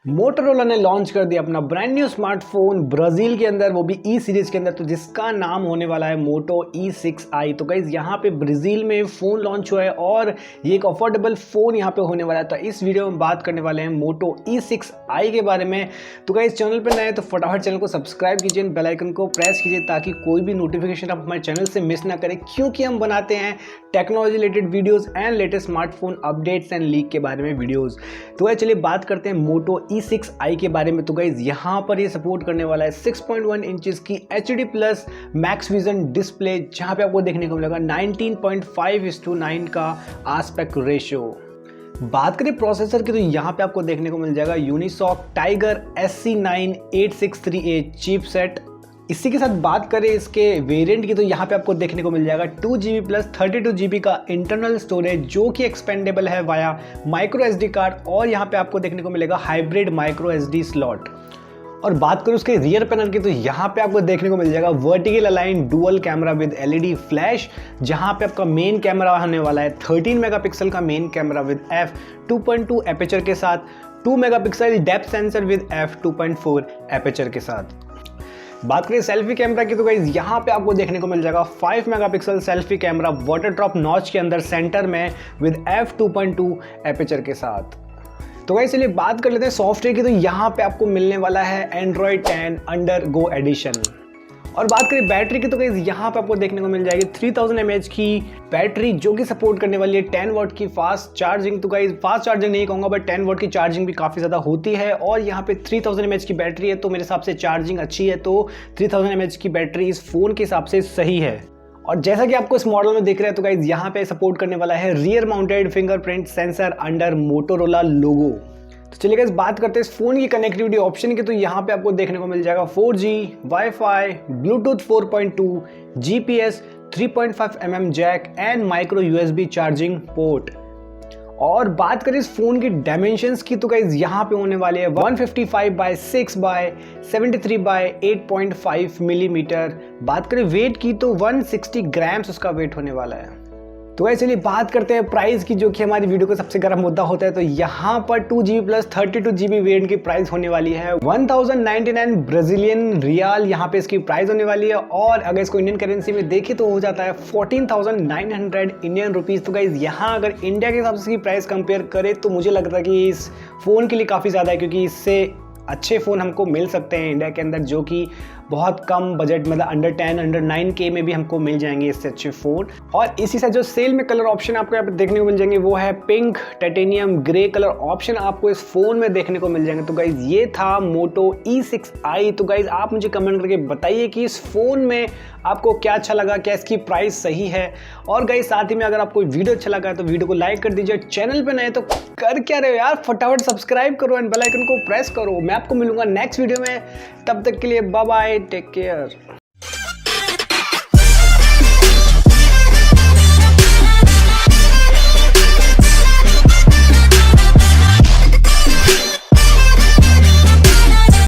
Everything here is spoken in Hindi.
मोटोरोला ने लॉन्च कर दिया अपना ब्रांड न्यू स्मार्टफोन ब्राजील के अंदर, वो भी ई सीरीज के अंदर, तो जिसका नाम होने वाला है मोटो E6i। तो गाइज यहाँ पे ब्राजील में फ़ोन लॉन्च हुआ है और ये एक अफोर्डेबल फ़ोन यहाँ पे होने वाला है। तो इस वीडियो में बात करने वाले हैं मोटो E6i के बारे में। तो गाइज चैनल पर नए तो फटाफट चैनल को सब्सक्राइब कीजिए, बेल आइकन को प्रेस कीजिए ताकि कोई भी नोटिफिकेशन आप हमारे चैनल से मिस ना करें, क्योंकि हम बनाते हैं technology related videos and latest smartphone updates and leak के बारे में वीडियोज़। तो गाइज चलिए बात करते हैं मोटो E6i के बारे में। तो गाइज यहाँ पर ये सपोर्ट करने वाला है 6.1 इंचेस की HD+ मैक्स विजन डिस्प्ले, जहाँ पे आपको देखने को मिलेगा 19.5:9 का आस्पेक्ट रेशियो। बात करें प्रोसेसर की तो यहाँ पे आपको देखने को मिल जाएगा यूनिसॉक टाइगर SC9863A चिपसेट। इसी के साथ बात करें इसके वेरिएंट की तो यहाँ पे आपको देखने को मिल जाएगा 2GB प्लस 32GB का इंटरनल स्टोरेज, जो कि एक्सपेंडेबल है वाया microSD कार्ड, और यहाँ पे आपको देखने को मिलेगा हाइब्रिड microSD स्लॉट। और बात करूँ उसके रियर पैनल की तो यहाँ पे आपको देखने को मिल जाएगा vertical align dual camera with LED flash, जहाँ पे आपका मेन कैमरा होने वाला है 13 मेगापिक्सल का main camera with f2.2 aperture के साथ, 2 megapixel depth sensor with f2.4 aperture के साथ। बात करें सेल्फी कैमरा की तो गाइस यहाँ पे आपको देखने को मिल जाएगा 5 megapixel selfie camera water drop notch के अंदर सेंटर में विद f2.2 एपेचर के साथ। तो गाइस चलिए बात कर लेते हैं सॉफ्टवेयर की तो यहाँ पे आपको मिलने वाला है Android 10 अंडरगो एडिशन। और बात करें बैटरी की तो गाइस यहाँ पे आपको देखने को मिल जाएगी 3000 mAh की बैटरी, जो कि सपोर्ट करने वाली है 10 वाट की फास्ट चार्जिंग। तो गाइस फास्ट चार्जिंग नहीं कहूँगा, बट 10 वाट की चार्जिंग भी काफ़ी ज़्यादा होती है। और यहाँ पे 3000 mAh की बैटरी है, तो मेरे हिसाब से चार्जिंग अच्छी है, तो 3000 mAh की बैटरी इस फ़ोन के हिसाब से सही है। और जैसा कि आपको इस मॉडल में दिख रहा है तो गाइस यहाँ पे सपोर्ट करने वाला है rear mounted fingerprint sensor under Motorola logo. तो चलिए गाइस बात करते हैं इस फोन की कनेक्टिविटी ऑप्शन की तो यहाँ पे आपको देखने को मिल जाएगा 4G, WiFi, Bluetooth 4.2, GPS, 3.5mm jack and micro USB charging port. और बात करें इस फोन की डायमेंशंस की तो गाइस यहाँ पे होने वाले हैं 155/6/73/8.5 मिलीमीटर। बात करें वेट की तो 160 ग्राम्स उसका वेट होने वाला है। तो गाइस चलिए बात करते हैं प्राइस की, जो कि हमारी वीडियो का सबसे गर्म मुद्दा होता है। तो यहाँ पर 2GB प्लस 32GB वेरिएंट की प्राइस होने वाली है 1099 ब्राजीलियन रियाल, यहाँ पे इसकी प्राइस होने वाली है। और अगर इसको इंडियन करेंसी में देखें तो हो जाता है 14,900 इंडियन रुपीज़। तो गाइस यहाँ अगर इंडिया के हिसाब से इसकी प्राइस कंपेयर करें तो मुझे लगता है कि इस फ़ोन के लिए काफ़ी ज़्यादा है, क्योंकि इससे अच्छे फ़ोन हमको मिल सकते हैं इंडिया के अंदर, जो कि बहुत कम बजट, मतलब अंडर 10, अंडर 9K में भी हमको मिल जाएंगे इससे अच्छे फ़ोन। और इसी से जो सेल में कलर ऑप्शन आपको यहाँ पे देखने को मिल जाएंगे वो है pink, titanium, grey colour option आपको इस फ़ोन में देखने को मिल जाएंगे। तो गाइज़ ये था मोटो E6i। तो गाइज़ आप मुझे कमेंट करके बताइए कि इस फ़ोन में आपको क्या अच्छा लगा, क्या इसकी प्राइस सही है। और गाइज़ साथ ही में अगर आपको वीडियो अच्छा लगा है तो वीडियो को लाइक कर दीजिए, चैनल पे नए तो कर क्या रहे हो यार, फटाफट सब्सक्राइब करो एंड बेल आइकन को प्रेस करो। मैं आपको मिलूंगा नेक्स्ट वीडियो में, तब तक के लिए बाय बाय, टेक केयर।